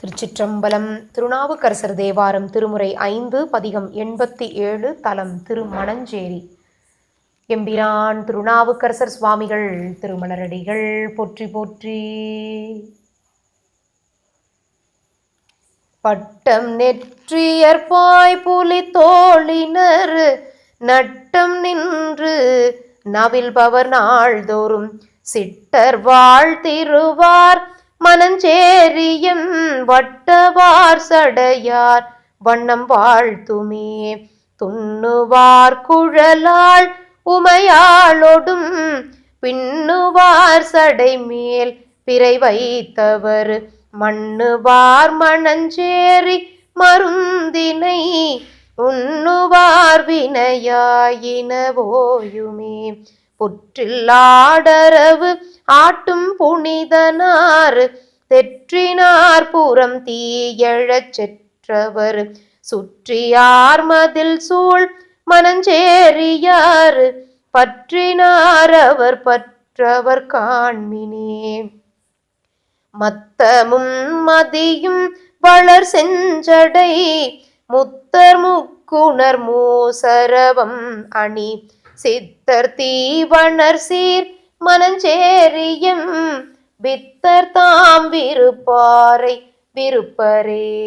திருச்சிற்றம்பலம். திருநாவுக்கரசர் தேவாரம் திருமுறை 5 பதிகம் 87 தலம் திருமணஞ்சேரி. எம்பிரான் திருநாவுக்கரசர் சுவாமிகள் திருமலரடிகள் போற்றி போற்றி. பட்டம் நெற்றியற்பாய் புலி தோழினர் நட்டம் நின்று நவில்பவர் நாள்தோறும் சிட்டர் வாழ் திருவார் மணஞ்சேரியம் வட்டவார் சடையார் வண்ணம் வாழ்த்துமே. துண்ணுவார் குழலாள் உமையாளொடும் பின்னுவார் சடைமேல் பிறை வைத்தவர் மண்ணுவார் மணஞ்சேரி மருந்தினை உண்ணுவார் வினையாயினவோயுமே. புற்றில்லாடரவு ஆட்டும் புனிதனார் தெற்றினார் புறம் தீயழச் செற்றவர் சுற்றியார் மதில் சூழ் மணஞ்சேரியார் பற்றினார் அவர் பற்றவர் காண்மினே. மத்தமும் மதியும் வளர் செஞ்சடை முத்தர் முக்குணர் மூசரவம் அணி சித்தர் தீவணர் சீர் மணஞ்சேரியம் வித்தர் தாம் விருப்பாரை விருப்பரே.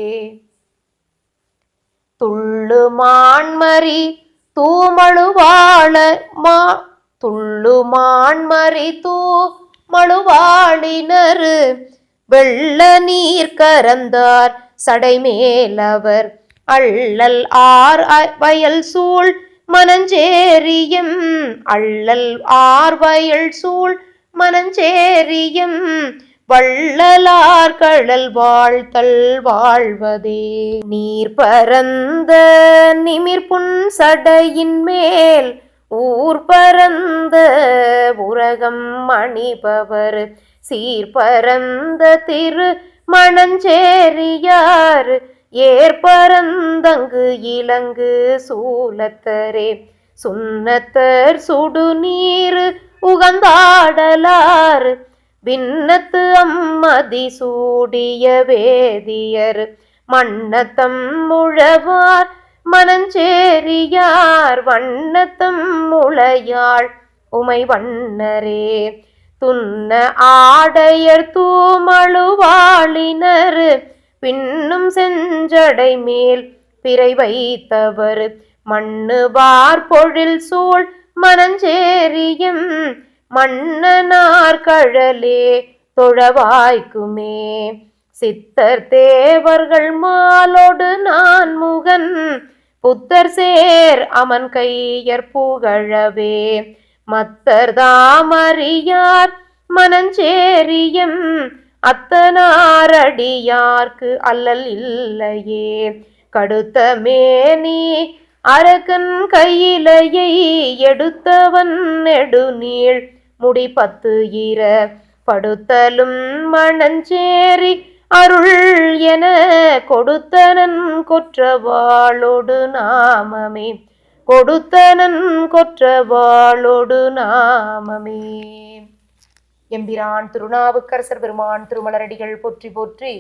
துள்ளு மான்மரி தூமழுவாள துள்ளு மான்மரி தூமழுவாளினர் வெள்ள நீர் கரந்தார் சடைமேலவர் அள்ளல் ஆர் வயல் சூழ் மணஞ்சேரியம் அள்ளல் ஆர் வயல் சூழ் மணஞ்சேரியம் வள்ளலார் கழல் வாழ்த்தல் வாழ்வதே. நீர் பரந்த நிமிர்புன் சடையின் மேல் ஊர் பரந்த உரகம் அணிபவர் சீர்பரந்த திரு மணஞ்சேரியார் ஏற்பரந்தங்கு இலங்கு சூலத்தரே. சுன்னத்தர் சுடுநீர் உகந்தாடலார் விண்ணத்து அம்மதி சூடிய வேதியர் மன்னத்தம் முழவார் மணஞ்சேரியார் வண்ணத்தம் முளையாள் உமை வண்ணரே. துன்ன ஆடையர் தூமழுவாளினர் பின்னும் செஞ்சடை மேல் பிறை வைத்தவர் மண்ணுவார் பொழில் சூழ் மணஞ்சேரியம் மன்னனார் கழலே தொழவாய்க்குமே. சித்தர் தேவர்கள் மாலோடு நான் முகன் புத்தர் சேர் அமன் கையற் புகழவே மத்தர் தாமறியார் மணஞ்சேரியம் அத்தனாரடியார்க்கு அல்லல் இல்லையே. கடுத்த மேனி அரக்கன் கையிலையை எடுத்தவன் நெடுநீள் முடி 10 இர படுத்தலும் மணஞ்சேரி அருள் என கொடுத்தனன் கொற்றவாளோடு நாமமே கொடுத்தனன் கொற்றவாளோடு நாமமே. எம்பிரான் திருநாவுக்கரசர் பெருமான் திருமலரடிகள் போற்றி போற்றி.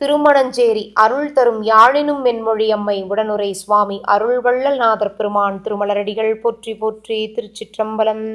திருமணஞ்சேரி அருள் தரும் யாழினும் மென்மொழி அம்மை உடனுரை சுவாமி அருள் வள்ளல் நாதர் பெருமான் திருமலரடிகள் போற்றி போற்றி. திருச்சிற்றம்பலம்.